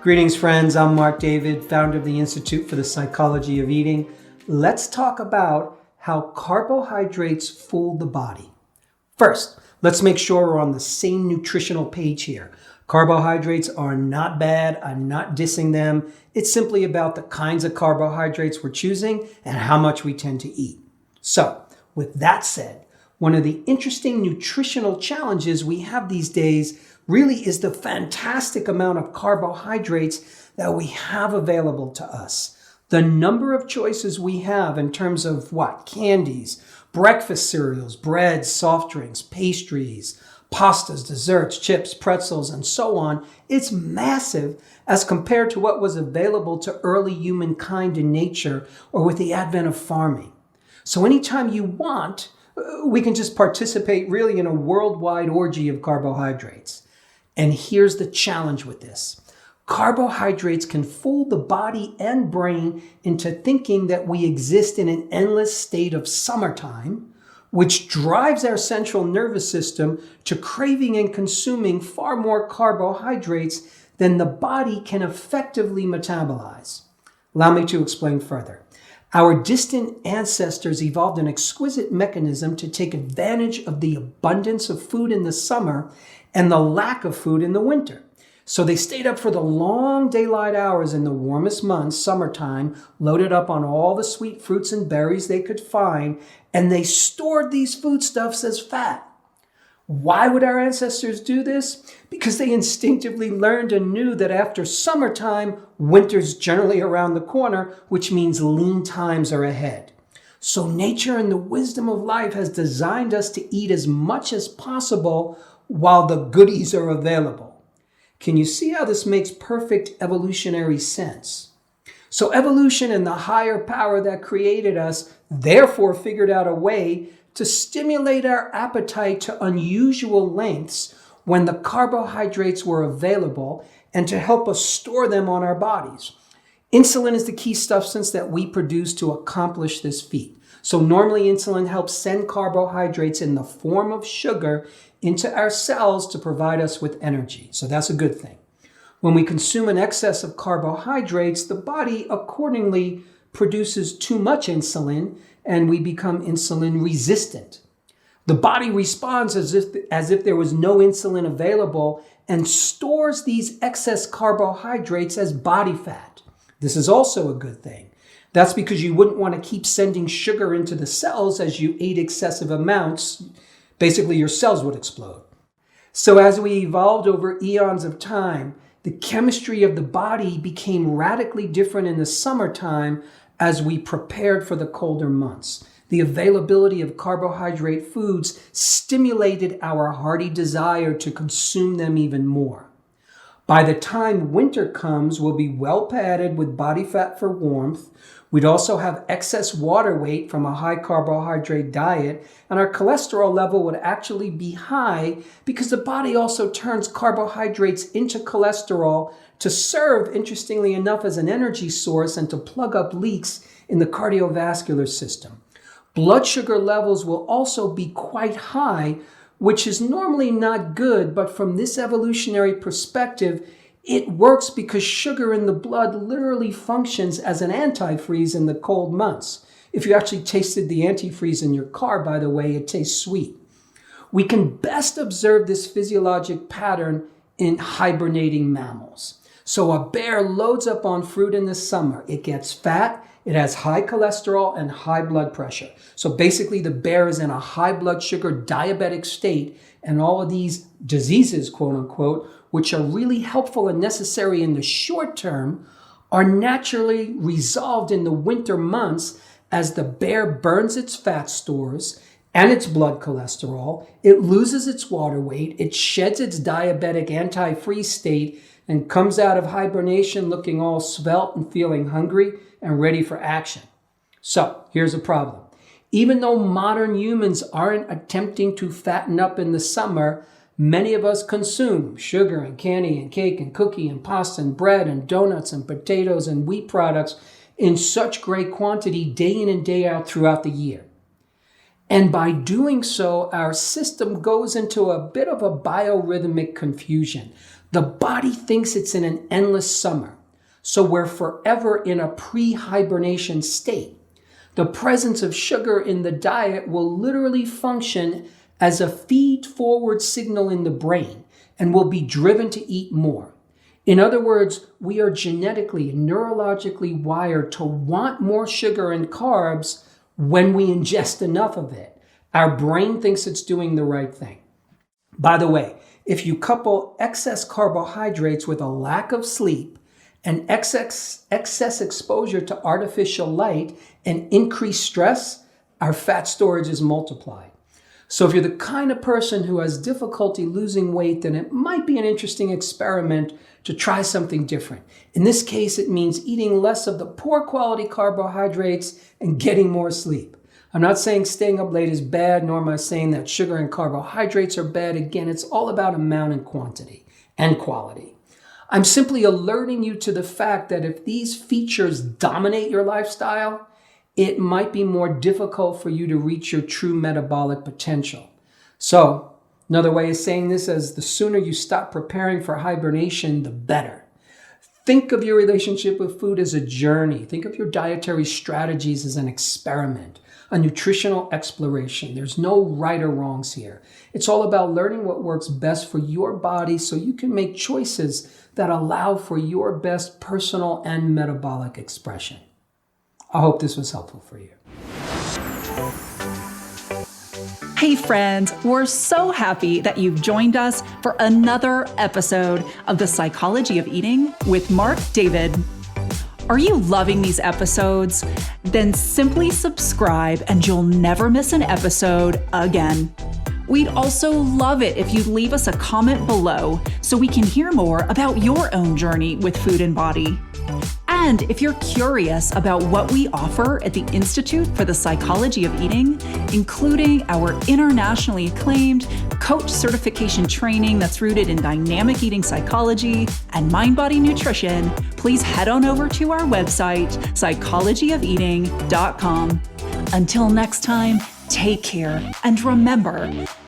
Greetings, friends. I'm Marc David, founder of the Institute for the Psychology of Eating. Let's talk about how carbohydrates fool the body. First, let's make sure we're on the same nutritional page here. Carbohydrates are not bad. I'm not dissing them. It's simply about the kinds of carbohydrates we're choosing and how much we tend to eat. So, with that said, one of the interesting nutritional challenges we have these days really is the fantastic amount of carbohydrates that we have available to us. The number of choices we have in terms of candies, breakfast cereals, breads, soft drinks, pastries, pastas, desserts, chips, pretzels, and so on, it's massive as compared to what was available to early humankind in nature or with the advent of farming. So anytime you want, we can just participate really in a worldwide orgy of carbohydrates. And here's the challenge with this. Carbohydrates can fool the body and brain into thinking that we exist in an endless state of summertime, which drives our central nervous system to craving and consuming far more carbohydrates than the body can effectively metabolize. Allow me to explain further. Our distant ancestors evolved an exquisite mechanism to take advantage of the abundance of food in the summer and the lack of food in the winter. So they stayed up for the long daylight hours in the warmest months, summertime, loaded up on all the sweet fruits and berries they could find, and they stored these foodstuffs as fat. Why would our ancestors do this? Because they instinctively learned and knew that after summertime, winter's generally around the corner, which means lean times are ahead. So nature and the wisdom of life has designed us to eat as much as possible while the goodies are available. Can you see how this makes perfect evolutionary sense? So evolution and the higher power that created us therefore figured out a way to stimulate our appetite to unusual lengths when the carbohydrates were available and to help us store them on our bodies. Insulin is the key substance that we produce to accomplish this feat. So normally insulin helps send carbohydrates in the form of sugar into our cells to provide us with energy. So that's a good thing. When we consume an excess of carbohydrates, the body accordingly produces too much insulin and we become insulin resistant. The body responds as if there was no insulin available and stores these excess carbohydrates as body fat. This is also a good thing. That's because you wouldn't want to keep sending sugar into the cells as you ate excessive amounts. Basically, your cells would explode. So as we evolved over eons of time, the chemistry of the body became radically different in the summertime as we prepared for the colder months. The availability of carbohydrate foods stimulated our hearty desire to consume them even more. By the time winter comes, we'll be well padded with body fat for warmth. We'd also have excess water weight from a high carbohydrate diet, and our cholesterol level would actually be high because the body also turns carbohydrates into cholesterol to serve, interestingly enough, as an energy source and to plug up leaks in the cardiovascular system. Blood sugar levels will also be quite high, which is normally not good, but from this evolutionary perspective, it works because sugar in the blood literally functions as an antifreeze in the cold months. If you actually tasted the antifreeze in your car, by the way, it tastes sweet. We can best observe this physiologic pattern in hibernating mammals. So a bear loads up on fruit in the summer. It gets fat, it has high cholesterol and high blood pressure. So basically the bear is in a high blood sugar diabetic state, and all of these diseases, quote unquote, which are really helpful and necessary in the short term, are naturally resolved in the winter months as the bear burns its fat stores and its blood cholesterol, it loses its water weight, it sheds its diabetic anti-freeze state, and comes out of hibernation looking all svelte and feeling hungry and ready for action. So here's a problem. Even though modern humans aren't attempting to fatten up in the summer, many of us consume sugar and candy and cake and cookie and pasta and bread and donuts and potatoes and wheat products in such great quantity day in and day out throughout the year. And by doing so, our system goes into a bit of a bio-rhythmic confusion. The body thinks it's in an endless summer, so we're forever in a pre-hibernation state. The presence of sugar in the diet will literally function as a feed-forward signal in the brain and will be driven to eat more. In other words, we are genetically and neurologically wired to want more sugar and carbs when we ingest enough of it. Our brain thinks it's doing the right thing. By the way, if you couple excess carbohydrates with a lack of sleep and excess exposure to artificial light and increased stress, our fat storage is multiplied. So if you're the kind of person who has difficulty losing weight, then it might be an interesting experiment to try something different. In this case, it means eating less of the poor quality carbohydrates and getting more sleep. I'm not saying staying up late is bad, nor am I saying that sugar and carbohydrates are bad. Again, it's all about amount and quantity and quality. I'm simply alerting you to the fact that if these features dominate your lifestyle, it might be more difficult for you to reach your true metabolic potential. So, another way of saying this is the sooner you stop preparing for hibernation, the better. Think of your relationship with food as a journey. Think of your dietary strategies as an experiment, a nutritional exploration. There's no right or wrongs here. It's all about learning what works best for your body so you can make choices that allow for your best personal and metabolic expression. I hope this was helpful for you. Hey friends, we're so happy that you've joined us for another episode of The Psychology of Eating with Marc David. Are you loving these episodes? Then simply subscribe and you'll never miss an episode again. We'd also love it if you'd leave us a comment below so we can hear more about your own journey with food and body. And if you're curious about what we offer at the Institute for the Psychology of Eating, including our internationally acclaimed coach certification training that's rooted in dynamic eating psychology and mind-body nutrition, please head on over to our website, psychologyofeating.com. Until next time, take care and remember,